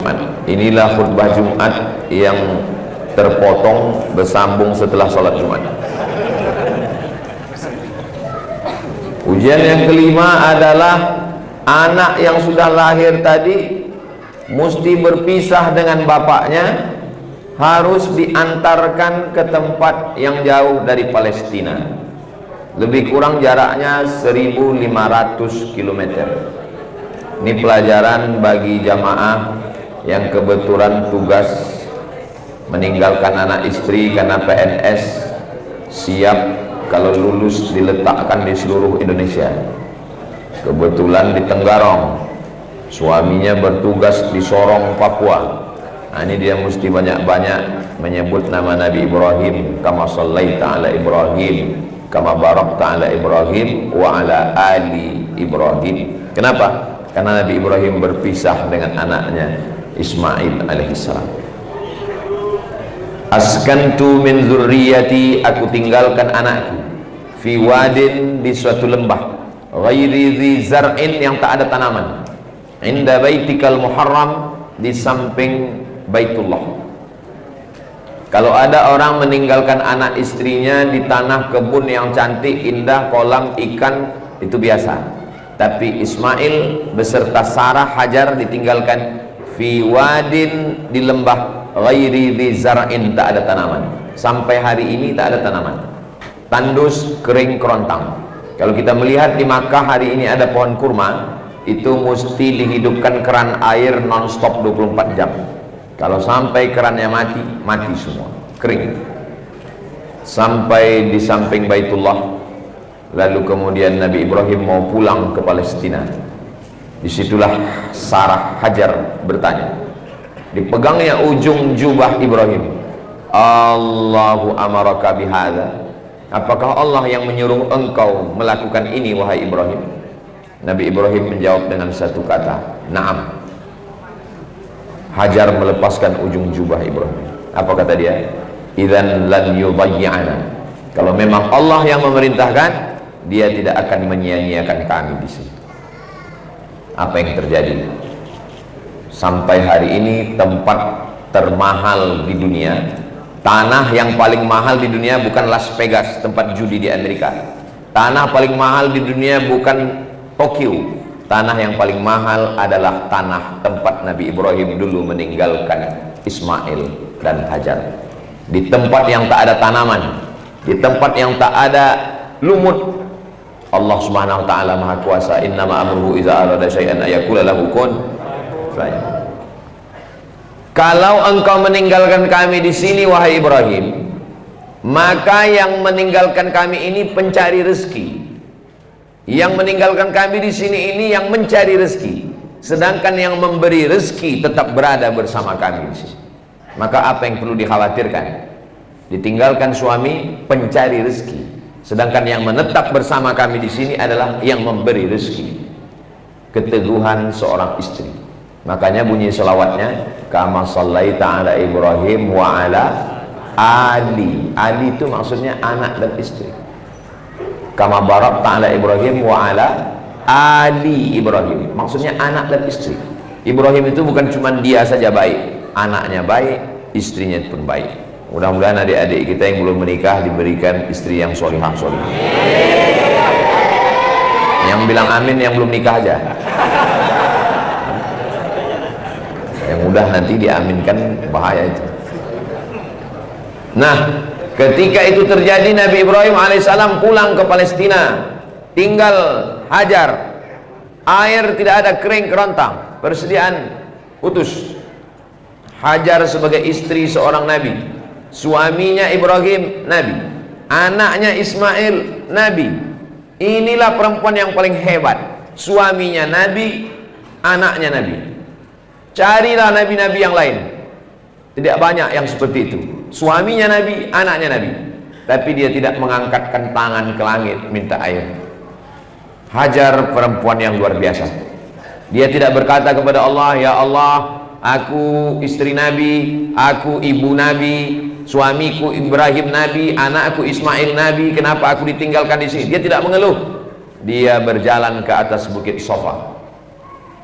Jumat. Inilah khutbah Jumat yang terpotong bersambung setelah sholat Jumat. Ujian yang kelima adalah anak yang sudah lahir tadi mesti berpisah dengan bapaknya, harus diantarkan ke tempat yang jauh dari Palestina. Lebih kurang jaraknya 1.500 km. Ini pelajaran bagi jamaah yang kebetulan tugas meninggalkan anak istri karena PNS, siap kalau lulus diletakkan di seluruh Indonesia. Kebetulan di Tenggarong, suaminya bertugas di Sorong, Papua. Nah, ini dia mesti banyak-banyak menyebut nama Nabi Ibrahim, kama sallaita ala Ibrahim, kama barakta ala Ibrahim wa ala ali Ibrahim. Kenapa? Karena Nabi Ibrahim berpisah dengan anaknya Ismail alaihissalam. Askantu min zurriyati, aku tinggalkan anakku fi wadin, di suatu lembah, ghairi dzi zar'in, yang tak ada tanaman, inda baitikal muharram, di samping Baitullah. Kalau ada orang meninggalkan anak istrinya di tanah kebun yang cantik, indah, kolam ikan, itu biasa. Tapi Ismail beserta Sarah Hajar ditinggalkan fi wadin, di lembah, ghairi dzi zar'in, tak ada tanaman. Sampai hari ini tak ada tanaman, tandus, kering, kerontang. Kalau kita melihat di Makkah hari ini ada pohon kurma, itu mesti dihidupkan keran air non-stop 24 jam. Kalau sampai kerannya mati, mati semua, kering. Sampai di samping Baitullah. Lalu kemudian Nabi Ibrahim mau pulang ke Palestina. Disitulah Sarah Hajar bertanya, dipegangnya ujung jubah Ibrahim, Allahu amaraka bihadza, apakah Allah yang menyuruh engkau melakukan ini wahai Ibrahim? Nabi Ibrahim menjawab dengan satu kata, na'am. Hajar melepaskan ujung jubah Ibrahim. Apa kata dia? Idzan lan yudayyi'ana, kalau memang Allah yang memerintahkan, dia tidak akan menyia-nyiakan kami di sini. Apa yang terjadi? Sampai hari ini tempat termahal di dunia, tanah yang paling mahal di dunia bukan Las Vegas, tempat judi di Amerika. Tanah paling mahal di dunia bukan Tokyo. Tanah yang paling mahal adalah tanah tempat Nabi Ibrahim dulu meninggalkan Ismail dan Hajar. Di tempat yang tak ada tanaman, di tempat yang tak ada lumut, Allah Subhanahu wa taala Maha Kuasa. Innama amruhu idza arada syai'an ayaqula lahu kun fayakun. Kalau engkau meninggalkan kami di sini wahai Ibrahim, maka yang meninggalkan kami ini pencari rezeki. Yang meninggalkan kami di sini ini yang mencari rezeki, sedangkan yang memberi rezeki tetap berada bersama kami di sini. Maka apa yang perlu dikhawatirkan? Ditinggalkan suami pencari rezeki, sedangkan yang menetap bersama kami di sini adalah yang memberi rezeki. Keteguhan seorang istri. Makanya bunyi selawatnya, kama sallaita ala Ibrahim wa ala ali. Ali itu maksudnya anak dan istri. Kama barakta ala Ibrahim wa ala ali Ibrahim, maksudnya anak dan istri. Ibrahim itu bukan cuma dia saja baik, anaknya baik, istrinya pun baik. Mudah-mudahan adik-adik kita yang belum menikah diberikan istri yang solihah. Yang bilang amin yang belum nikah aja. Yang udah nanti diaminkan bahaya itu. Nah, ketika itu terjadi, Nabi Ibrahim alaihissalam pulang ke Palestina, tinggal Hajar. Air tidak ada, kering kerontang, persediaan putus. Hajar sebagai istri seorang Nabi, suaminya Ibrahim Nabi, anaknya Ismail Nabi. Inilah perempuan yang paling hebat, suaminya Nabi, anaknya Nabi. Carilah nabi-nabi yang lain, tidak banyak yang seperti itu. Suaminya Nabi, anaknya Nabi, tapi dia tidak mengangkatkan tangan ke langit minta air. Hajar perempuan yang luar biasa. Dia tidak berkata kepada Allah, ya Allah, aku istri Nabi, aku ibu Nabi, suamiku Ibrahim Nabi, anakku Ismail Nabi, kenapa aku ditinggalkan di sini? Dia tidak mengeluh. Dia berjalan ke atas bukit Safa,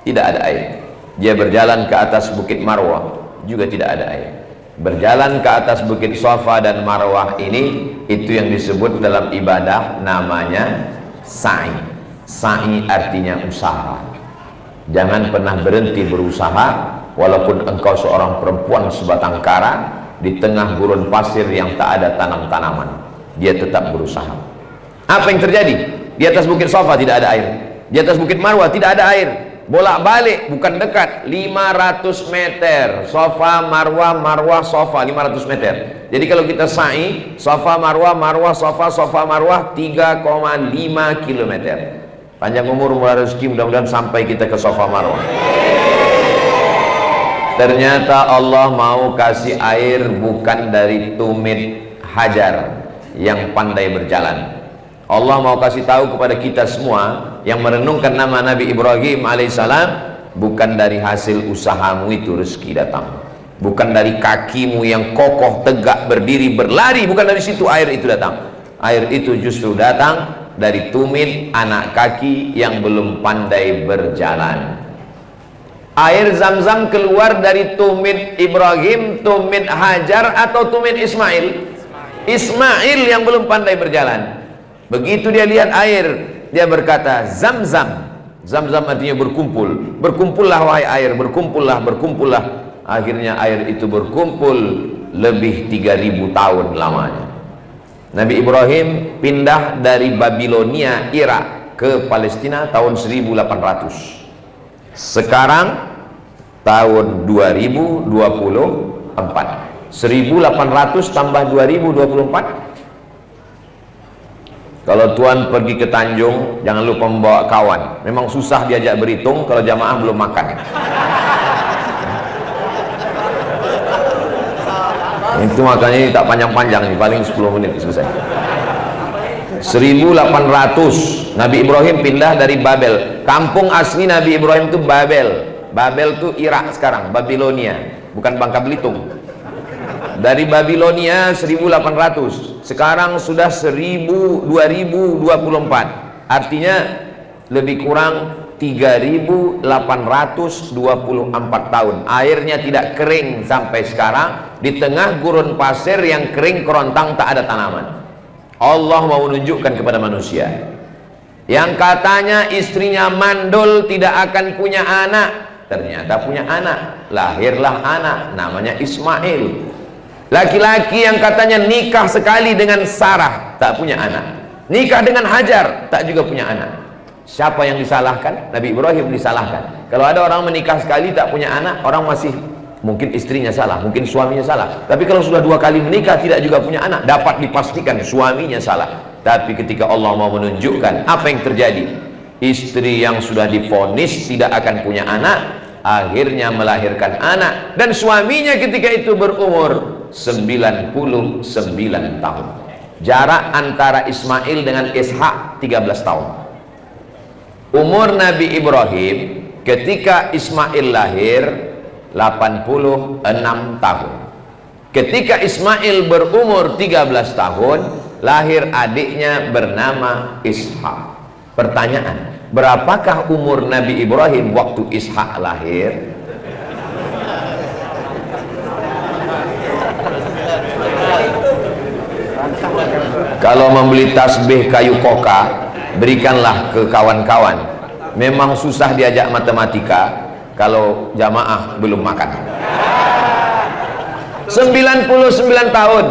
tidak ada air. Dia berjalan ke atas bukit Marwah, juga tidak ada air. Berjalan ke atas bukit Safa dan Marwah ini, itu yang disebut dalam ibadah namanya sa'i. Sa'i artinya usaha. Jangan pernah berhenti berusaha, walaupun engkau seorang perempuan sebatang kara di tengah gurun pasir yang tak ada tanam-tanaman, dia tetap berusaha. Apa yang terjadi? Di atas bukit Safa tidak ada air, di atas bukit Marwah tidak ada air. Bolak-balik, bukan dekat, 500 meter. Safa, Marwah, Marwah, Safa, 500 meter. Jadi kalau kita sa'i, Safa, Marwah, Marwah, Safa, Safa, Marwah, 3,5 km. Panjang umur, murah rezeki, mudah-mudahan sampai kita ke Safa, Marwah. Ternyata Allah mau kasih air bukan dari tumit hajar yang pandai berjalan. Allah mau kasih tahu kepada kita semua yang merenungkan nama Nabi Ibrahim alaihissalam, bukan dari hasil usahamu itu rezeki datang, bukan dari kakimu yang kokoh tegak berdiri berlari, bukan dari situ air itu datang. Air itu justru datang dari tumit anak kaki yang belum pandai berjalan. Air Zam-Zam keluar dari tumit Ibrahim, tumit Hajar, atau tumit Ismail? Ismail yang belum pandai berjalan. Begitu dia lihat air, dia berkata Zam-Zam. Zam-Zam artinya berkumpul. Berkumpullah wahai air, berkumpullah, berkumpullah. Akhirnya air itu berkumpul lebih 3000 tahun lamanya. Nabi Ibrahim pindah dari Babilonia, Irak, ke Palestina tahun 1800. Sekarang tahun 2024. 1800 tambah 2024. Kalau tuan pergi ke Tanjung, jangan lupa membawa kawan. Memang susah diajak berhitung kalau jamaah belum makan. Itu makanya ini tak panjang-panjang nih, paling 10 menit selesai. 1800 Nabi Ibrahim pindah dari Babel. Kampung asli Nabi Ibrahim itu Babel. Babel itu Irak sekarang, Babilonia, bukan Bangka Belitung. Dari Babilonia 1800, sekarang sudah 2024, artinya lebih kurang 3824 tahun. Airnya tidak kering sampai sekarang, di tengah gurun pasir yang kering kerontang, tak ada tanaman. Allah mau menunjukkan kepada manusia yang katanya istrinya mandul tidak akan punya anak, ternyata punya anak. Lahirlah anak namanya Ismail. Laki-laki yang katanya nikah sekali dengan Sarah, tak punya anak. Nikah dengan Hajar, tak juga punya anak. Siapa yang disalahkan? Nabi Ibrahim disalahkan. Kalau ada orang menikah sekali tak punya anak, orang masih mungkin istrinya salah, mungkin suaminya salah. Tapi kalau sudah 2 kali menikah tidak juga punya anak, dapat dipastikan suaminya salah. Tapi ketika Allah mau menunjukkan, apa yang terjadi? Istri yang sudah divonis tidak akan punya anak, akhirnya melahirkan anak, dan suaminya ketika itu berumur 99 tahun. Jarak antara Ismail dengan Ishak 13 tahun. Umur Nabi Ibrahim ketika Ismail lahir 86 tahun. Ketika Ismail berumur 13 tahun, lahir adiknya bernama Ishak. Pertanyaan, berapakah umur Nabi Ibrahim waktu Ishak lahir? Kalau membeli tasbih kayu koka, berikanlah ke kawan-kawan. Memang susah diajak matematika kalau jamaah belum makan. 99 tahun.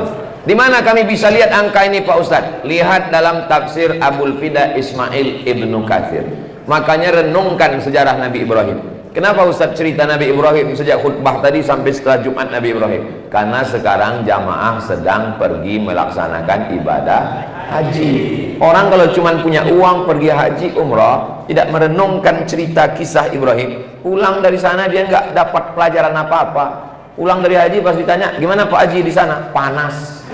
Di mana kami bisa lihat angka ini Pak Ustadz? Lihat dalam tafsir Abul Fida Ismail Ibnu Katsir. Makanya renungkan sejarah Nabi Ibrahim. Kenapa Ustadz cerita Nabi Ibrahim sejak khutbah tadi sampai setelah Jumat Nabi Ibrahim? Karena sekarang jamaah sedang pergi melaksanakan ibadah haji. Orang kalau cuma punya uang pergi haji umrah, tidak merenungkan cerita kisah Ibrahim, pulang dari sana dia nggak dapat pelajaran apa-apa. Pulang dari haji pas ditanya, gimana Pak Haji di sana? Panas.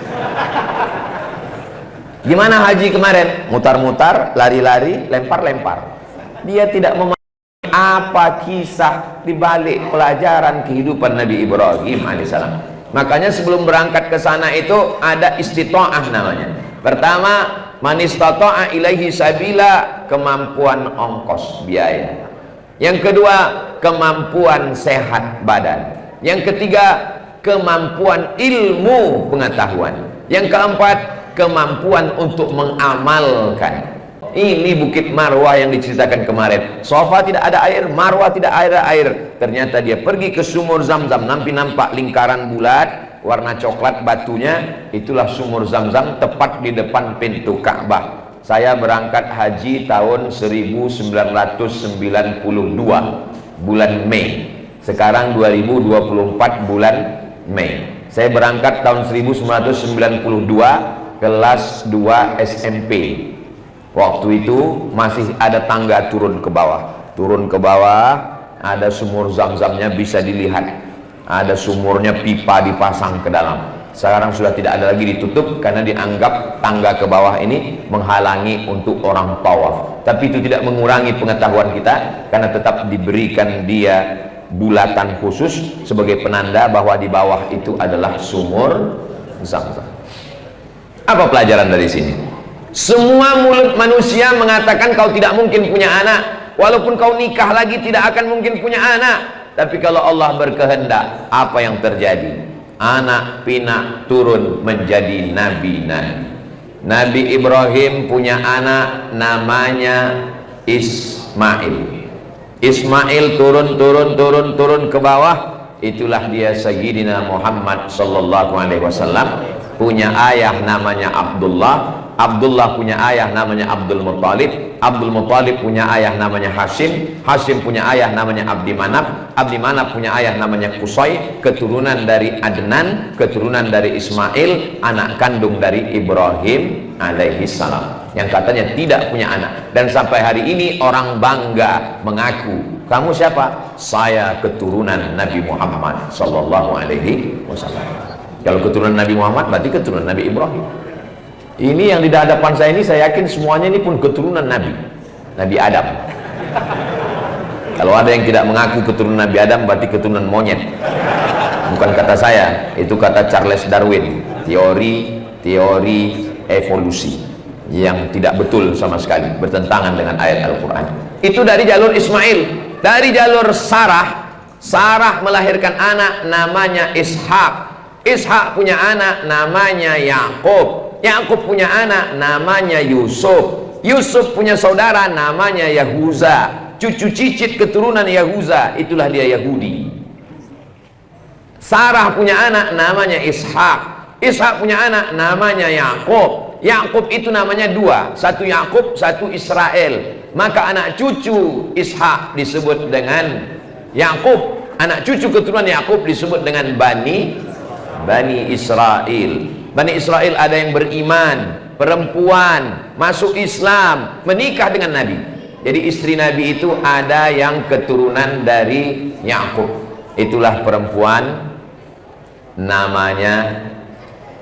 Gimana haji kemarin? Mutar-mutar, lari-lari, lempar-lempar. Dia tidak memahami apa kisah dibalik pelajaran kehidupan Nabi Ibrahim alaihissalam. Makanya sebelum berangkat ke sana itu ada istita'ah namanya. Pertama, man istata'a ilaihi sabila, kemampuan ongkos biaya. Yang kedua, kemampuan sehat badan. Yang ketiga, kemampuan ilmu pengetahuan. Yang keempat, kemampuan untuk mengamalkan. Ini Bukit Marwah yang diceritakan kemarin. Sofa tidak ada air, Marwah tidak ada air. Ternyata dia pergi ke sumur Zam-Zam, nampak lingkaran bulat warna coklat batunya, itulah sumur Zam-Zam tepat di depan pintu Ka'bah. Saya berangkat haji tahun 1992 bulan Mei. Sekarang 2024 bulan Mei. Saya berangkat tahun 1992 kelas 2 SMP. Waktu itu masih ada tangga turun ke bawah. Turun ke bawah, ada sumur Zam-Zamnya bisa dilihat. Ada sumurnya, pipa dipasang ke dalam. Sekarang sudah tidak ada lagi, ditutup karena dianggap tangga ke bawah ini menghalangi untuk orang tawaf. Tapi itu tidak mengurangi pengetahuan kita, karena tetap diberikan dia bulatan khusus sebagai penanda bahwa di bawah itu adalah sumur Zam-Zam. Apa pelajaran dari sini? Semua mulut manusia mengatakan kau tidak mungkin punya anak. Walaupun kau nikah lagi tidak akan mungkin punya anak. Tapi kalau Allah berkehendak, apa yang terjadi? Anak pinak turun menjadi nabi-nabi. Nabi Ibrahim punya anak namanya Ismail. Ismail turun ke bawah. Itulah dia Sayyidina Muhammad sallallahu alaihi wasallam. Punya ayah namanya Abdullah. Abdullah punya ayah namanya Abdul Muttalib. Abdul Muttalib punya ayah namanya Hashim. Hashim punya ayah namanya Abdi Manaf. Abdi Manaf punya ayah namanya Qusay, keturunan dari Adnan, keturunan dari Ismail, anak kandung dari Ibrahim alaihi salam, yang katanya tidak punya anak. Dan sampai hari ini orang bangga mengaku, kamu siapa? Saya keturunan Nabi Muhammad sallallahu alaihi wasallam. Kalau keturunan Nabi Muhammad berarti keturunan Nabi Ibrahim. Ini yang di hadapan saya ini, saya yakin semuanya ini pun keturunan Nabi Adam. Kalau ada yang tidak mengaku keturunan Nabi Adam berarti keturunan monyet. Bukan kata saya, itu kata Charles Darwin, teori evolusi yang tidak betul sama sekali, bertentangan dengan ayat Al-Quran. Itu dari jalur Ismail. Dari jalur Sarah melahirkan anak namanya Ishak. Ishak punya anak namanya Yakub. Yakub punya anak namanya Yusuf. Yusuf punya saudara namanya Yahuza. Cucu cicit keturunan Yahuza, itulah dia Yahudi. Sarah punya anak namanya Ishak. Ishak punya anak namanya Yakub. Yakub itu namanya dua, satu Yakub, satu Israel. Maka anak cucu Ishak disebut dengan Yakub. Anak cucu keturunan Yakub disebut dengan Bani Israel. Bani Israel ada yang beriman, perempuan masuk Islam, menikah dengan Nabi. Jadi istri Nabi itu ada yang keturunan dari Yakub. Itulah perempuan namanya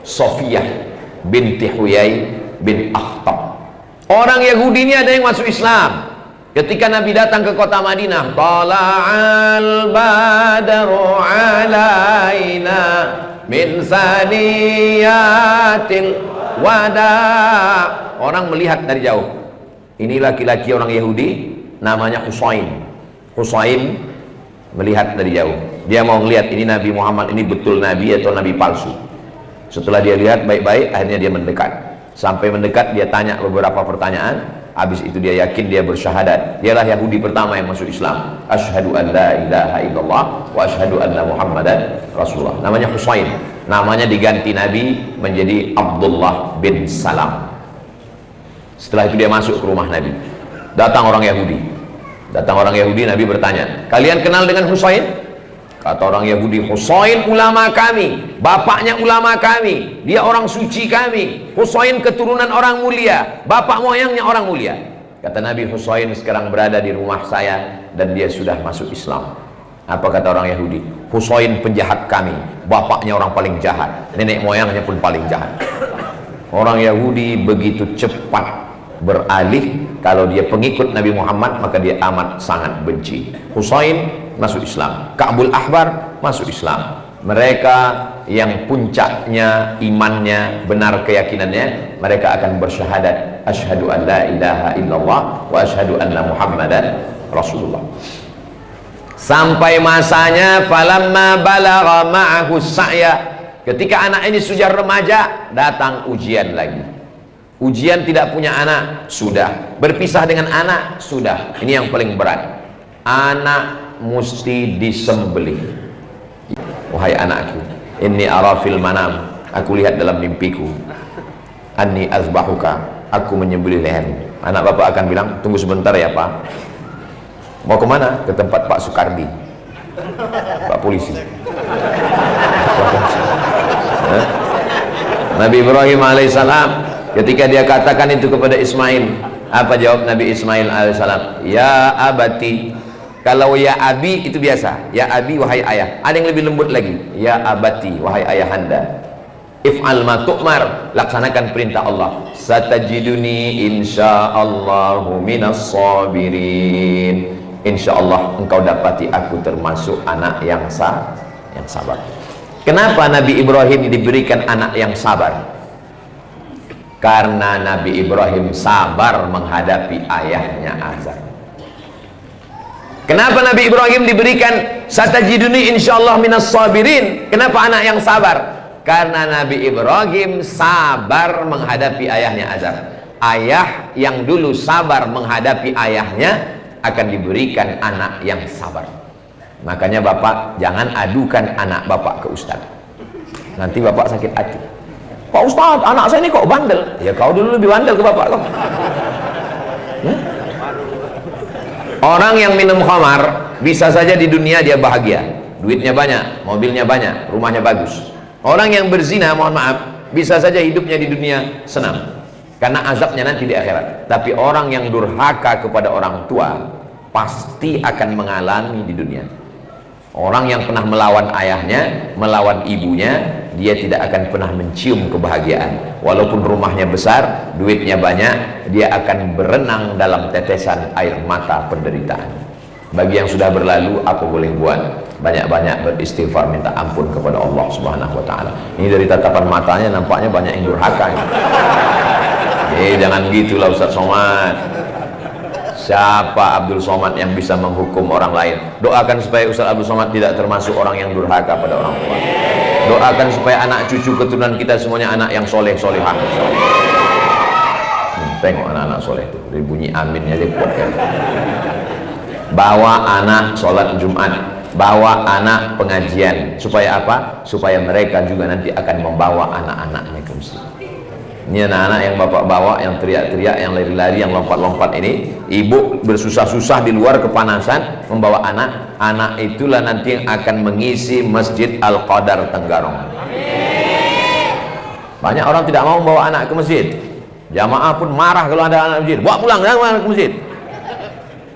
Sofiyah binti Huyai bin Akhtab. Orang Yahudi ini ada yang masuk Islam. Ketika Nabi datang ke kota Madinah, tala'al badru alaina min saniyatil wada. Orang melihat dari jauh, ini laki-laki orang Yahudi namanya Husain. Husain melihat dari jauh, dia mau melihat ini Nabi Muhammad ini betul Nabi atau Nabi palsu. Setelah dia lihat baik-baik, akhirnya dia mendekat. Sampai mendekat dia tanya beberapa pertanyaan. Habis itu dia yakin, dia bersyahadat. Dialah Yahudi pertama yang masuk Islam. Asyhadu an la ilaha illallah wa asyhadu anna Muhammadan Rasulullah. Namanya Husain. Namanya diganti Nabi menjadi Abdullah bin Salam. Setelah itu dia masuk ke rumah Nabi. Datang orang Yahudi. Nabi bertanya, kalian kenal dengan Husain? Kata orang Yahudi, Husain ulama kami, bapaknya ulama kami, dia orang suci kami. Husain keturunan orang mulia, bapak moyangnya orang mulia. Kata Nabi, Husain sekarang berada di rumah saya dan dia sudah masuk Islam. Apa kata orang Yahudi? Husain penjahat kami, bapaknya orang paling jahat, nenek moyangnya pun paling jahat. Orang Yahudi begitu cepat beralih, kalau dia pengikut Nabi Muhammad maka dia amat sangat benci. Husain masuk Islam, Ka'bul Ahbar masuk Islam. Mereka yang puncaknya imannya, benar keyakinannya, mereka akan bersyahadat asyhadu an la ilaha illallah wa asyhadu anna Muhammadan Rasulullah. Sampai masanya falamma balagha ma'ahu sa'ya, ketika anak ini sudah remaja, datang ujian lagi. Ujian tidak punya anak, sudah. Berpisah dengan anak, sudah. Ini yang paling berat. Anak mesti disembelih. Wahai anakku, inni ara fil manam, aku lihat dalam mimpiku, anni azbahuka, aku menyembelih lehermu. Anak bapak akan bilang, tunggu sebentar ya pak. Mau kemana? Ke tempat Pak Sukardi, Pak polisi. Nabi Ibrahim alaihissalam ketika dia katakan itu kepada Ismail, apa jawab Nabi Ismail alaihissalam? Ya abati. Kalau ya abi itu biasa, ya abi wahai ayah. Ada yang lebih lembut lagi, ya abati wahai ayahanda. If'al ma tu'mar, laksanakan perintah Allah. Satajiduni insyaallahu minas sabirin. Insyaallah engkau dapati aku termasuk anak yang sabar. Kenapa Nabi Ibrahim diberikan anak yang sabar? Karena Nabi Ibrahim sabar menghadapi ayahnya Azar. Kenapa Nabi Ibrahim diberikan satajiduni insyaallah minas sabirin? Kenapa anak yang sabar? Karena Nabi Ibrahim sabar menghadapi ayahnya Azar. Ayah yang dulu sabar menghadapi ayahnya akan diberikan anak yang sabar. Makanya bapak jangan adukan anak bapak ke ustaz, nanti bapak sakit hati. Pak ustaz, anak saya ini kok bandel. Ya kau dulu lebih bandel ke bapak kau. Orang yang minum khamar bisa saja di dunia dia bahagia, duitnya banyak, mobilnya banyak, rumahnya bagus. Orang yang berzina, mohon maaf, bisa saja hidupnya di dunia senang, karena azabnya nanti di akhirat. Tapi orang yang durhaka kepada orang tua pasti akan mengalami di dunia. Orang yang pernah melawan ayahnya, melawan ibunya, dia tidak akan pernah mencium kebahagiaan. Walaupun rumahnya besar, duitnya banyak, dia akan berenang dalam tetesan air mata penderitaan. Bagi yang sudah berlalu, apa boleh buat? Banyak-banyak beristighfar, minta ampun kepada Allah Subhanahu wa ta'ala. Ini dari tatapan matanya nampaknya banyak yang durhaka. Jangan gitulah Ustaz Somad. Siapa Abdul Somad yang bisa menghukum orang lain? Doakan supaya Ustaz Abdul Somad tidak termasuk orang yang durhaka pada orang tua. Doakan supaya anak cucu keturunan kita semuanya anak yang soleh solehah. Tengok anak-anak soleh itu, dari bunyi aminnya dia kuat kan. Bawa anak sholat Jumat, bawa anak pengajian, supaya apa? Supaya mereka juga nanti akan membawa anak-anaknya ke masjid. Ini anak-anak yang bapak bawa, yang teriak-teriak, yang lari-lari, yang lompat-lompat ini, ibu bersusah-susah di luar kepanasan membawa anak itulah nanti yang akan mengisi Masjid Al-Qadar Tenggarong. Banyak orang tidak mau membawa anak ke masjid. Jamaah pun marah kalau ada anak masjid, bawa pulang, jangan ke masjid.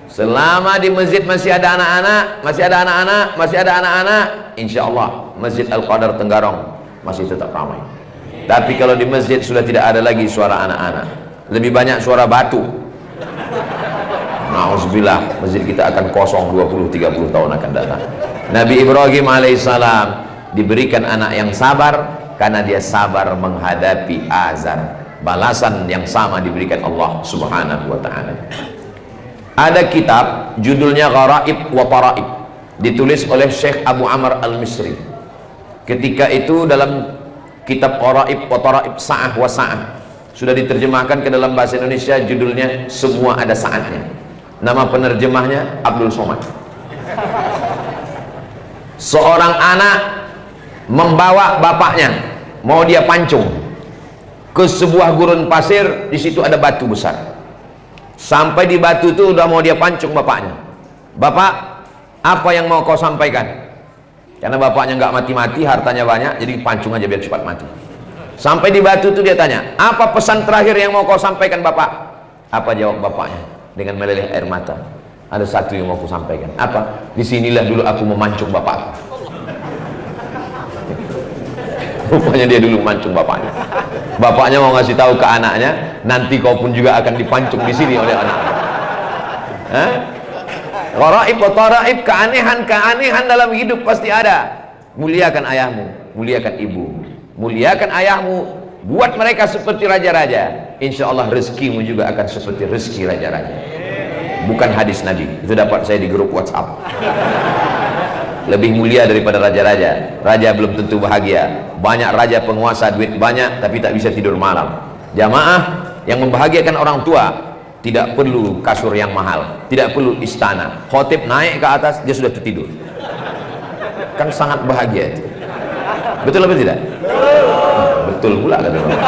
Selama di masjid masih ada anak-anak, insya Allah Masjid Al-Qadar Tenggarong masih tetap ramai. Tapi kalau di masjid sudah tidak ada lagi suara anak-anak, lebih banyak suara batu. Nauzubillah, masjid kita akan kosong 20-30 tahun akan datang. Nabi Ibrahim alaihissalam diberikan anak yang sabar karena dia sabar menghadapi Azar. Balasan yang sama diberikan Allah Subhanahu wa ta'ala. Ada kitab judulnya Gharaib wa Taraib, ditulis oleh Syekh Abu Amr Al-Misri. Ketika itu dalam kitab Gharaib wa Taraib Sa'ah wa Sa'ah sudah diterjemahkan ke dalam bahasa Indonesia, judulnya Semua Ada Saatnya. Nama penerjemahnya Abdul Somad. Seorang anak membawa bapaknya, mau dia pancung ke sebuah gurun pasir, di situ ada batu besar. Sampai di batu itu udah mau dia pancung bapaknya. Bapak, apa yang mau kau sampaikan? Karena bapaknya nggak mati-mati, hartanya banyak, jadi pancung aja biar cepat mati. Sampai di batu itu dia tanya, apa pesan terakhir yang mau kau sampaikan bapak? Apa jawab bapaknya dengan meleleh air mata? Ada satu yang mau aku sampaikan. Apa? Disinilah dulu aku memancung bapak. Rupanya dia dulu memancung bapaknya. Bapaknya mau ngasih tahu ke anaknya, nanti kau pun juga akan dipancung di sini oleh anaknya. Gharaib wa taraib, keanehan dalam hidup pasti ada. Muliakan ayahmu, muliakan ibu, muliakan ayahmu, buat mereka seperti raja-raja. Insya Allah rezekimu juga akan seperti rezeki raja-raja. bukan hadis Nabi. Itu dapat saya di grup WhatsApp. Lebih mulia daripada raja-raja. Raja belum tentu bahagia. Banyak raja penguasa, duit banyak tapi tak bisa tidur malam. Jamaah yang membahagiakan orang tua tidak perlu kasur yang mahal, tidak perlu istana. Khotib naik ke atas, dia sudah tertidur. Kan sangat bahagia itu. Betul apa tidak? Betul pula kata orang.